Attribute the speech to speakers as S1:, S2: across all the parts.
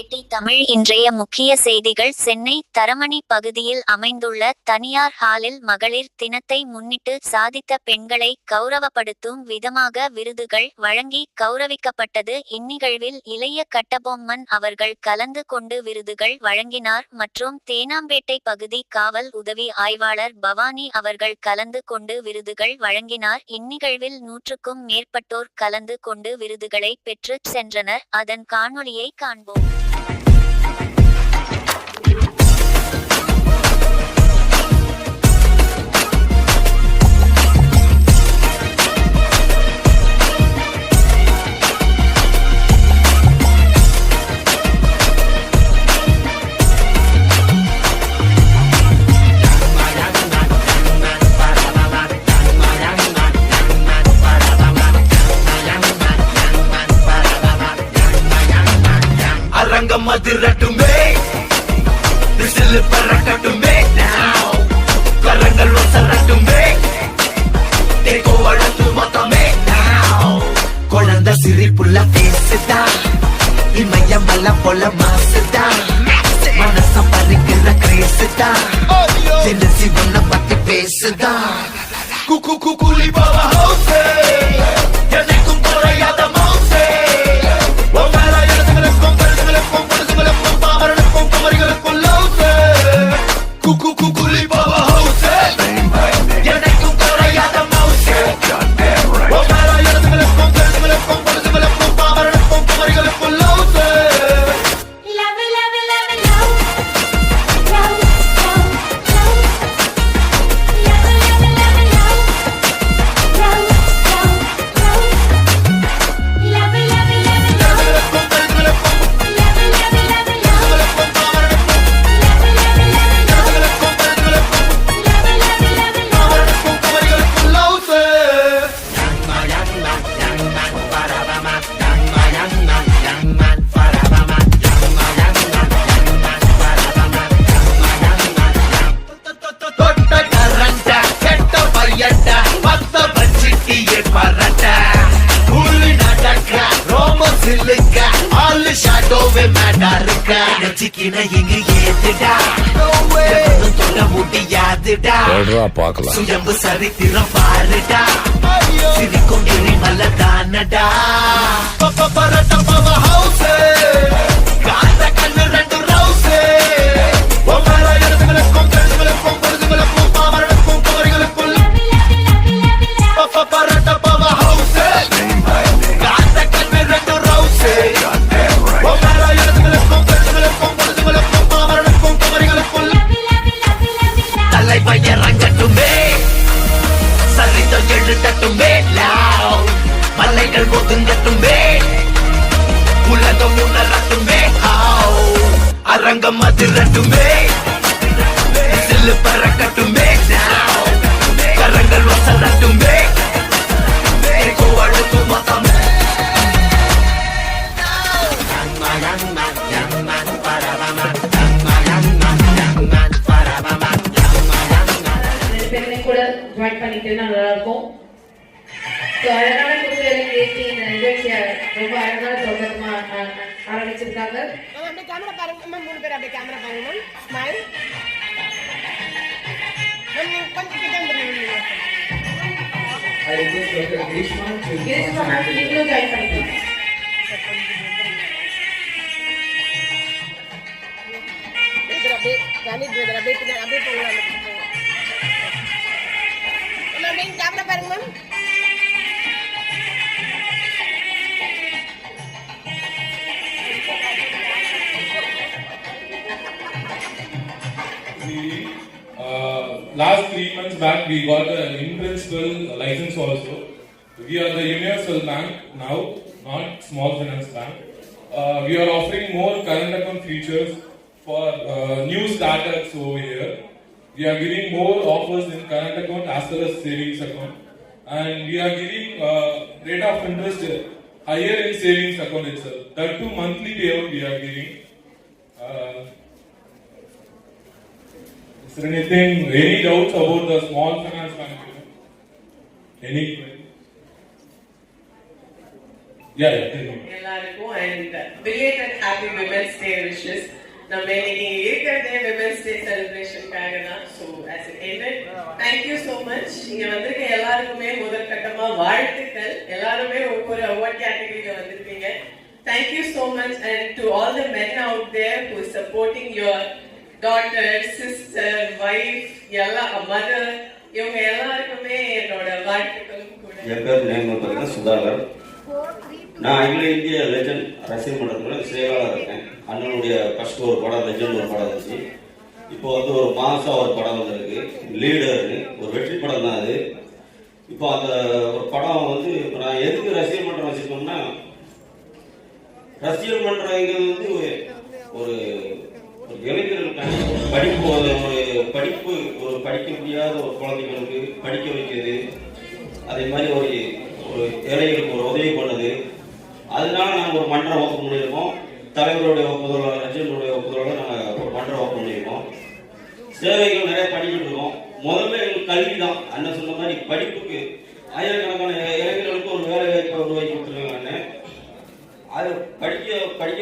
S1: தேனாம்பேட்டை தமிழ் இன்றைய முக்கிய செய்திகள். சென்னை தரமணி பகுதியில் அமைந்துள்ள தனியார் ஹாலில் மகளிர் தினத்தை முன்னிட்டு சாதித்த பெண்களை கௌரவப்படுத்தும் விதமாக விருதுகள் வழங்கி கௌரவிக்கப்பட்டது. இந்நிகழ்வில் இளைய கட்டபொம்மன் அவர்கள் கலந்து கொண்டு விருதுகள் வழங்கினார் மற்றும் தேனாம்பேட்டை பகுதி காவல் உதவி ஆய்வாளர் பவானி அவர்கள் கலந்து கொண்டு விருதுகள் வழங்கினார். இந்நிகழ்வில் 100க்கும் மேற்பட்டோர் கலந்து கொண்டு விருதுகளை பெற்று சென்றனர். அதன் காணொளியை காண்போம்.
S2: மதிரட்டுமே விசில் பறக்கட்டுமே now கரங்கள் வசரட்டுமே தேகோ அழகு மொத்தமே now குழந்தை சிரிப்புள்ள பேசுதா இமயம் மல்ல போல மாசுதா மனச பறிக்கிற கிரேசுதா ஜெலசி ஒன்ன பத்தி பேசுதா குக்கு குக்குலி பாவா ஹவுசே எனக்கும் குறையாத மவுசே சுயம்பு சரித்திரம் பாருடா சிரிக்கும் கிரிமல்ல தானடா பரட்ட பவ ஹவுசே காந்த கண்ணு ரெண்டு ரவுசே ஒமர இடத்துகளுக்கும் கண்களுக்கும் பொழுதுகளுக்கும் பாமரனுக்கும் குமரிகளுக்கும் பரட்ட பவ ஹவுசே காந்த கண்ணு ரெண்டு ரவுசே ஒமர இடத்துகளுக்கும் கண்களுக்கும் பொழுதுகளுக்கும் பாமரனுக்கும் குமரிகளுக்கும் தலை பையரங்கட்டுமே சரிதம் எழுதட்டுமே மலைகள் ஒதுங்கட்டுமே உலகம் உணரட்டுமே அரங்கம் அதிரட்டுமே சில்லு பறக்கட்டுமே கரங்கள் வசரட்டுமே அழுத்து மொத்தமே
S3: கூட ஜாயின் பண்ணிக்கிட்டேன்னா நல்லா இருக்கும். ஸோ அழகான குழுக்களை ஏற்றி இந்த நிகழ்ச்சியை ரொம்ப அழகான தொடக்கமா ஆரம்பிச்சிருக்காங்க.
S4: அப்படியே கேமரா பாருங்க மேம், 3 பேர் அப்படியே கேமரா பாருங்க மேம். ஸ்மைல் மேம், கொஞ்சம் கிட்ட வந்துருங்க.
S3: நீங்களும் ஜாயின் பண்ணிக்கலாம்.
S4: அப்படியே கணித் பிரதர் அப்படியே அப்படியே போகலாம். கேமரா பாருங்க ma'am.
S5: Last 3 months back we got an in-principle license also. We are the universal bank now, not small finance bank. We are offering more current account features for new startups over here. We are giving more offers in current account as well as savings account, and we are giving rate of interest higher in savings account itself. That too monthly payout we are giving. Is there any doubts about the small finance bank? Any? Yeah, tell me.
S3: எல்லாருக்கும் and belated happy Women's Day wishes. நம்ம இன்னைக்கு இருக்கிறதே Women's Day செலிப்ரேஷனுக்காக தான். So as it ended, thank you so much. இங்க வந்திருக்க எல்லாருக்குமே முதற்கட்டமா வாழ்த்துக்கள். எல்லாருமே ஒவ்வொரு அவார்ட் கேட்டகரியில வந்திருக்கீங்க. Thank you so much, and to all the men out there who is supporting your daughter, sister, wife, mother, இவங்க எல்லாருக்குமே என்னோட வாழ்த்துக்களும் கூட.
S6: என் பேர் பார்த்தீங்கன்னா சுதாகர். நான் அகில இந்திய லெஜண்ட் ரசிகர் மன்றத்துல செயலாளர் இருக்கேன். அண்ணனுடைய ஃபர்ஸ்ட் ஒரு படம் லெஜண்ட் ஒரு படம் இருந்துச்சு. இப்போ வந்து ஒரு மாசம் ஒரு படம் வந்திருக்கு லீடர்னு, ஒரு வெற்றி படம் தான் அது. இப்போ அந்த ஒரு படம் வந்து இப்போ நான் எதுக்கு ரசிகர் மன்றம் வச்சிருக்கோம்னா, ரசிகர் மன்றங்கிறது வந்து ஒரு இளைஞர்களுக்கான படிப்பு, ஒரு படிக்க முடியாத ஒரு குழந்தைகளுக்கு படிக்க வைக்கிறது, அதே மாதிரி ஒரு ஏழைகளுக்கு ஒரு உதவி பண்ணது. அதனால நாங்கள் ஒரு மன்றம் ஓப்பன் பண்ணியிருக்கோம். தலைவருடைய ஒப்புதலோட, ரஜினியுடைய ஒப்புதலோட நாங்கள் ஒரு மன்றம் ஓப்பன் பண்ணியிருக்கோம். சேவைகள் நிறைய பண்ணிக்கிட்டு இருக்கோம். முதல்ல எங்களுக்கு கல்வி தான். அண்ணன் சொன்ன மாதிரி படிப்புக்கு ஆயிரக்கணக்கான இளைஞர்களுக்கு ஒரு வேலை வாய்ப்பை உருவாக்கி கொடுத்துருக்காங்க. அது படிக்க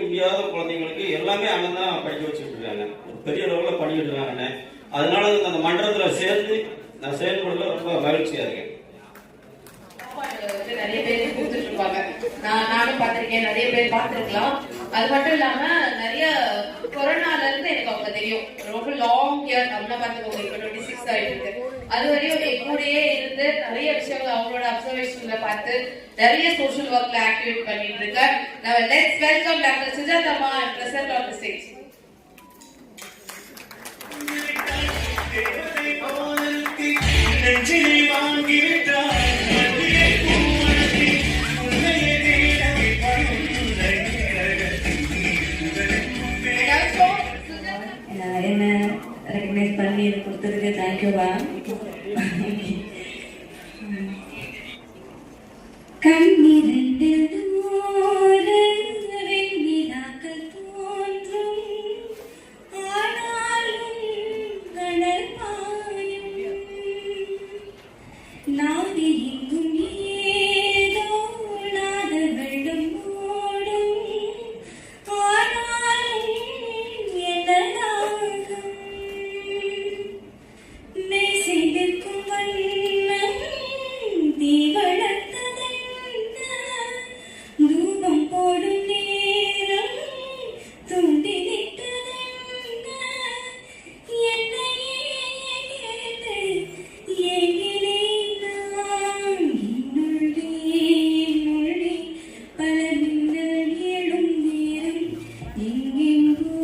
S6: முடியாத குழந்தைங்களுக்கு எல்லாமே அண்ணன் தான் படிக்க வச்சுட்டு இருக்காங்க. ஒரு பெரிய அளவில் பண்ணிக்கிட்டு இருக்காங்க அண்ணன். அதனால அந்த மன்றத்தில் சேர்ந்து நான் செயல்படுறதுல ரொம்ப மகிழ்ச்சியா இருக்கேன்.
S3: நிறைய பேருக்கு கொடுத்துட்டு இருப்பாங்க. நானும் பார்த்திருக்கேன், நிறைய பேர் பார்த்திருக்கலாம். அது மட்டும் இல்லாம நிறைய கொரோனால இருந்து எனக்கு அவங்க தெரியும். ரொம்ப லாங் இயர் நம்மள பார்த்துக்கோங்க. இப்போ 26 ஆயிட்டு இருக்கு. அது வரையும் என் கூடயே இருந்து நிறைய விஷயங்கள் அவங்களோட அப்சர்வேஷன்ல பார்த்து நிறைய சோஷியல் ஒர்க்ல ஆக்டிவேட் பண்ணிட்டு இருக்கேன். நான் let's welcome doctor Sujatha present on the stage.
S7: என்ன ரெக்கக்னைஸ் பண்ணி இது கொடுத்ததுக்கு தேங்க்யூ மேம். கண்ணிரண்டில் வெண்ணிலாக்கள் தோன்றும், ஆனாலும் கடல் பாயும், நாதி எங்கும் ஏதோ நாத வெள்ளம் ஓடும், ஆனாலும் என்னதாகும் மெய்சிலிருக்கும் வண்ணம் தீ வளர்த்ததென்ன, தூபம் போடும் நேரம் தூண்டிவிட்டதென்ன, என்னையே கேட்டு ஏங்கினேன் நான். என்னுள்ளே பல மின்னல் எழும் நேரம், எங்கெங்கோ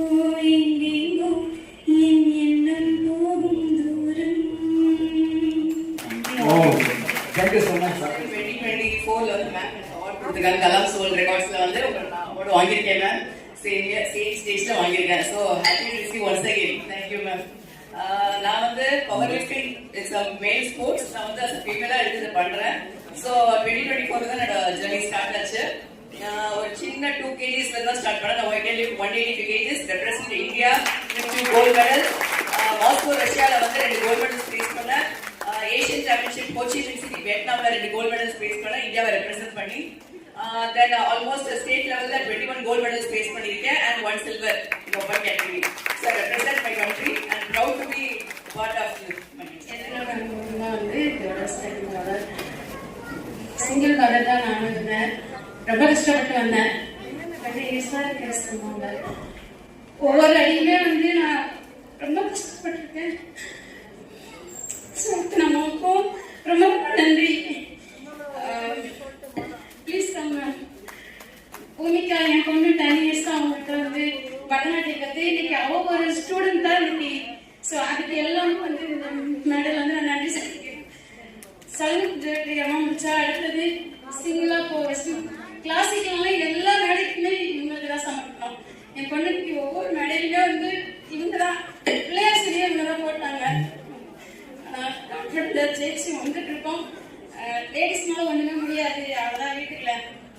S7: என் எண்ணம் போகும் தூரம்.
S8: Thank you so much, sir.
S3: 2024 வந்து மேம் அவார்ட் கொடுத்துருக்காங்க. கலாம் சோல் ரெக்கார்ட்ஸ்ல வந்து நான் அவார்டு வாங்கியிருக்கேன் மேம். சேம் ஸ்டேஜ்ல வாங்கியிருக்கேன். So happy to receive once again. Thank you ma'am. நான் வந்து பவர் லிஃப்டிங் இட்ஸ் அ மேல் ஸ்போர்ட்ஸ். நான் வந்து அஸ் ஃபீமேலா எடுத்து பண்றேன். ஸோ 2024 தான் என்னோட ஜர்னி ஸ்டார்ட் ஆச்சு. ஒரு சின்ன 2 kgs தான் ஸ்டார்ட் பண்ணேன். நான் can lift 182 kgs, represent India with 2 gold medal. Moscow ரஷ்யால வந்து 2 கோல்ட் மெடல்ஸ் ஃபேஸ் பண்ணேன். ஏசியன் சாம்பியன்ஷிப் கோச்சி சிட்டி வியட்நாம்ல 2 கோல்ட் மெடல்ஸ் ஃபேஸ் பண்ணேன், இந்தியாவை ரெப்ரசன்ட் பண்ணி. தென் ஆல்மோஸ்ட் ஸ்டேட் லெவல்ல 21 கோல்ட் மெடல்ஸ் ஃபேஸ் பண்ணிருக்கேன் and 1 silver in open category. So I represent my country and proud to be part of this.
S7: என்னோட அனுபவம்னா வந்து இதோட சிங்கிள் மதர் தான் நானும் இருந்தேன். ரொம்ப கஷ்டப்பட்டு வந்தேன். சொன்னாங்க ஒவ்வொரு அடியுமே வந்து நான் ரொம்ப கஷ்டப்பட்டிருக்கேன். நமக்கும் ரொம்ப நன்றி. ப்ளீஸ் நம்ம பூமிக்கா என் பொண்ணு 10 years தான் அவங்களுக்கு வந்து பரதநாட்டியம் கற்று இன்னைக்கு அவங்க ஒரு ஸ்டூடெண்ட் தான் இன்னைக்கு. ஸோ அதுக்கு எல்லாமே வந்து இந்த மேடல் வந்து நான் நன்றி சொல்லிக்கிறேன். சலூட் முடிச்சா அடுத்தது சிங்கிளா கிளாசிக்கல்லாம் எல்லா மேடைக்குமே இவங்களுக்கு தான் சமர்ப்பணம். என் பொண்ணுக்கு ஒவ்வொரு மேடையிலுமே வந்து இவங்க தான் பிள்ளையார் சரியா இவங்க தான் போட்டாங்க. ஜெயிச்சு வந்துட்டு இருக்கோம். லேடிஸ்னால ஒண்ணுமே முடியாது, அவ்வளவுதான் வீட்டுக்குள்ள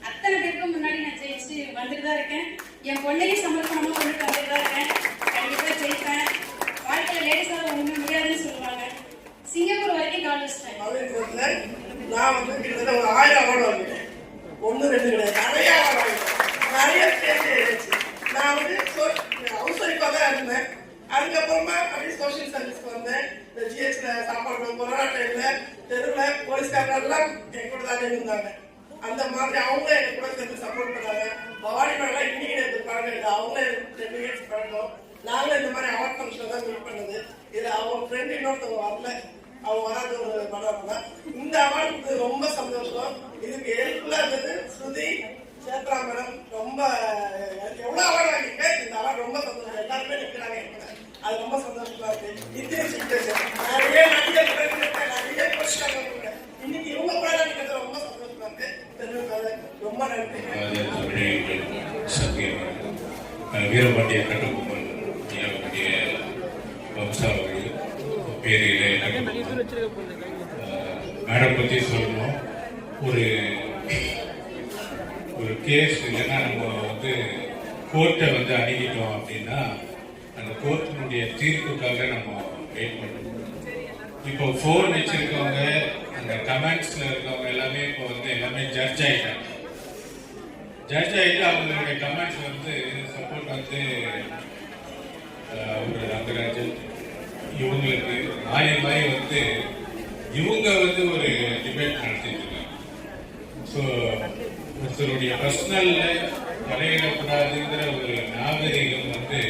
S7: அத்தனை பேருக்கும் முன்னாடி நான் ஜெயிச்சு வந்துட்டு தான் இருக்கேன். என் பொண்ணையும் சமர்ப்பணமா கொண்டுட்டு வந்துட்டு தான் இருக்கேன். கண்டிப்பா ஜெயிப்பேன். வாழ்க்கையில லேடிஸால ஒண்ணுமே முடியாதுன்னு சொல்லுவாங்க. சிங்கப்பூர் வரைக்கும் கால் வச்சிட்டேன்.
S9: நான் வந்து கிட்டத்தட்ட ஒரு 1000 அவார்டு வாங்கிட்டேன். ஜிஹெச்ல சாப்பாடு கொரோனா டைம்ல தெருவில் போலீஸ்காரெல்லாம் என் கூட தான் இருந்தாங்க. அந்த மாதிரி அவங்க எனக்கு கூட சேர்ந்து சப்போர்ட் பண்ணாங்க. பவானி மேடம் இன்னைக்கு எனக்கு பழக்கம் இல்லை, அவங்க 10 இயர்ஸ் பழக்கம். நாங்க இந்த மாதிரி அவார்ட் ஃபங்க்ஷன் தான் மீட் பண்ணது. இதுல அவங்க ஃப்ரெண்ட் இன்னொருத்தவங்க வரல, அவங்க வராது ஒரு படம். இந்த அவார்டு ரொம்ப சந்தோஷம். இதுக்கு ஹெல்ப்ஃபுல்லா இருந்தது ஸ்ருதி சேத்ரா மேடம். ரொம்ப எவ்வளவு அவார்டு வாங்கியிருக்கேன், இந்த அவார்டு ரொம்ப சந்தோஷம். எல்லாருமே நிற்கிறாங்க, அது ரொம்ப சந்தோஷமா இருக்கு. இந்தியன் சிச்சுவேஷன் நிறைய நடிகர் நிறைய கொஸ்டின் இன்னைக்கு இவங்க கூட நிற்கிறது ரொம்ப சந்தோஷமா இருக்கு. ரொம்ப நன்றி.
S5: வீரபாண்டிய கட்டபொம்மன் வம்சாவளி பேரிலே மேடம் பற்றி சொல்லணும். ஒரு கேஸ் இல்லைன்னா நம்ம வந்து கோர்ட்டை வந்து அணுகிட்டோம் அப்படின்னா அந்த கோர்ட்டினுடைய தீர்ப்புக்காக நம்ம வெயிட் பண்ணுறோம். இப்போ ஃபோன் வச்சிருக்கவங்க, அந்த கமெண்ட்ஸ்ல இருக்கவங்க எல்லாமே இப்போ வந்து எல்லாமே ஜட்ஜ் ஆகிட்டாங்க. ஜட்ஜ் ஆகிட்டு அவங்களுடைய கமெண்ட்ஸ் வந்து சப்போர்ட் வந்து ஒரு ரங்கராஜன் இவங்களுக்கு மாதிரி வந்து இவங்க வந்து ஒரு டிபேட் நடத்திட்டு இருக்காங்க. ஸோ ஒருத்தருடைய பர்சனல்ல தலையிடக்கூடாதுங்கிற ஒரு நாகரிகம் வந்து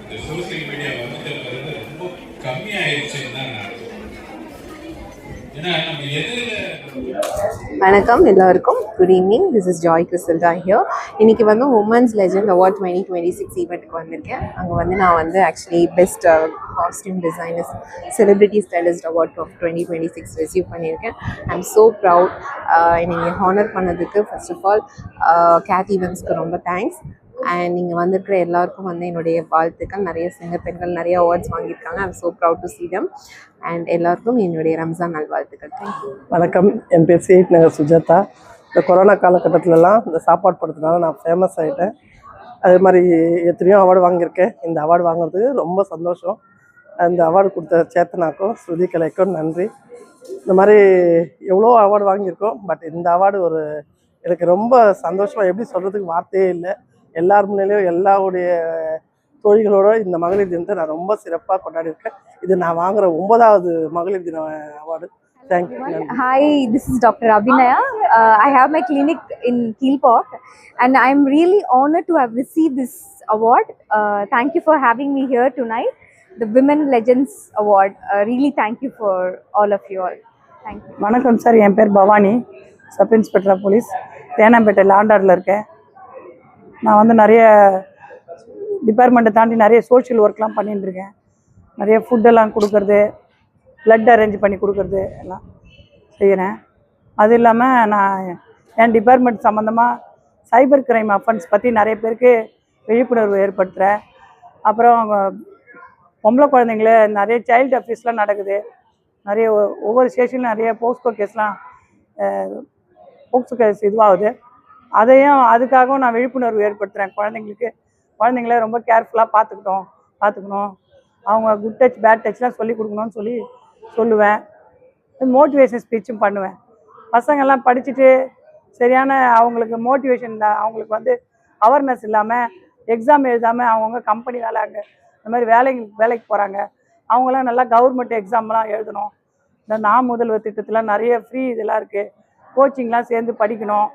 S5: இந்த சோசியல் மீடியா வந்துட்ட பிறகு ரொம்ப கம்மியாயிருச்சுன்னு தான் நான் சொல்றேன். ஏன்னா நம்ம எதிரில்
S4: வணக்கம் எல்லாருக்கும், good evening. This is Joy கிறிஸ்டல்டா ஹியர். இன்னைக்கு வந்து உமன்ஸ் லெஜண்ட் அவார்ட் 2026 ஈவெண்ட்டுக்கு வந்திருக்கேன். அங்கே வந்து நான் வந்து actually best costume designers celebrity stylist award of 2026 receive பண்ணியிருக்கேன். I am so proud. என்னை ஹானர் பண்ணதுக்கு ஃபர்ஸ்ட் ஆஃப் ஆல் கேத் ஈவென்ட்ஸ்க்கு ரொம்ப தேங்க்ஸ். அண்ட் நீங்கள் வந்திருக்கிற எல்லாருக்கும் வந்து என்னுடைய வாழ்த்துக்கள். நிறைய சிங்க பெண்கள் நிறைய அவார்ட்ஸ் வாங்கியிருக்காங்க. ஐ am so proud to see them. And எல்லாருக்கும் என்னுடைய ரம்ஜான் நல்வாழ்த்துக்கள். தேங்க்யூ.
S10: வணக்கம், என் பேர் சேட் நகர் சுஜாதா. இந்த கொரோனா காலகட்டத்திலலாம் இந்த சாப்பாடு படத்தினால நான் ஃபேமஸ் ஆகிட்டேன். அதே மாதிரி எத்தனையோ அவார்டு வாங்கியிருக்கேன். இந்த அவார்டு வாங்குறதுக்கு ரொம்ப சந்தோஷம். அந்த அவார்டு கொடுத்த சேத்தனாக்கும் ஸ்ருதி கலைக்கும் நன்றி. இந்த மாதிரி எவ்வளோ அவார்டு வாங்கியிருக்கோம், பட் இந்த அவார்டு எனக்கு ரொம்ப சந்தோஷமாக, எப்படி சொல்கிறதுக்கு வார்த்தையே இல்லை. எல்லார் முன்னிலையும் எல்லாருடைய தோழிகளோட இந்த மகளிர் தினத்தை நான் ரொம்ப சிறப்பாக கொண்டாடிருக்கேன். இது நான் வாங்குற 9வது மகளிர் தின award. Thank you.
S11: Hi, this is Dr. Abhinaya. I have my clinic in Keelport and I'm really honored to have received this award. Thank you for having me here tonight. The Women Legends Award. Really thank you for all of you all. Thank you.
S12: வணக்கம் sir, என் பேர் Bhavani, sub inspector of police, Teynampet லாண்டாரில் இருக்கேன். நான் வந்து நிறைய டிபார்ட்மெண்ட்டை தாண்டி நிறைய சோஷியல் ஒர்க்லாம் பண்ணிட்டு இருக்கேன். நிறைய ஃபுட்டெல்லாம் கொடுக்கறது, பிளட் அரேஞ்ச் பண்ணி கொடுக்கறது எல்லாம் செய்கிறேன். அது இல்லாமல் நான் என் டிபார்ட்மெண்ட் சம்மந்தமாக சைபர் கிரைம் அஃபென்ஸ் பற்றி நிறைய பேருக்கு விழிப்புணர்வு ஏற்படுத்துகிறேன். அப்புறம் பொம்பளை குழந்தைங்கள நிறைய சைல்டு அஃபீஸ்லாம் நடக்குது. நிறைய ஒவ்வொரு ஸ்டேஷன்லையும் நிறைய போக்ஸ்கோ கேஸ்லாம் போக்ஸ்கோ கேஸ் இதுவாகுது. அதுக்காகவும் நான் விழிப்புணர்வு ஏற்படுத்துகிறேன். குழந்தைங்கள ரொம்ப கேர்ஃபுல்லாக பார்த்துக்கணும். அவங்க குட் டச் பேட் டச்லாம் சொல்லி கொடுக்கணும்னு சொல்லுவேன். மோட்டிவேஷன் ஸ்பீச்சும் பண்ணுவேன். பசங்கள்லாம் படிச்சுட்டு சரியான அவங்களுக்கு மோட்டிவேஷன் இல்லை, அவங்களுக்கு வந்து அவேர்னஸ் இல்லாமல் எக்ஸாம் எழுதாமல் அவங்கவுங்க கம்பெனி வேலைங்க இந்த மாதிரி வேலைக்கு போகிறாங்க. அவங்களாம் நல்லா கவர்மெண்ட் எக்ஸாம்லாம் எழுதணும். இந்த நான் முதல்வர் திட்டத்தில் நிறைய ஃப்ரீ இதெல்லாம் இருக்குது. கோச்சிங்லாம் சேர்ந்து படிக்கணும்.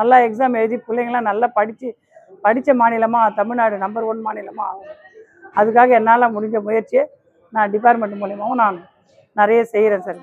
S12: நல்லா எக்ஸாம் எழுதி பிள்ளைங்களாம் நல்லா படித்த மாநிலமாக தமிழ்நாடு நம்பர் 1 மாநிலமாக ஆகும். அதுக்காக என்னால் முடிஞ்ச முயற்சியை நான் டிபார்ட்மெண்ட் மூலியமாகவும் நான் நிறைய செய்கிறேன் சார்.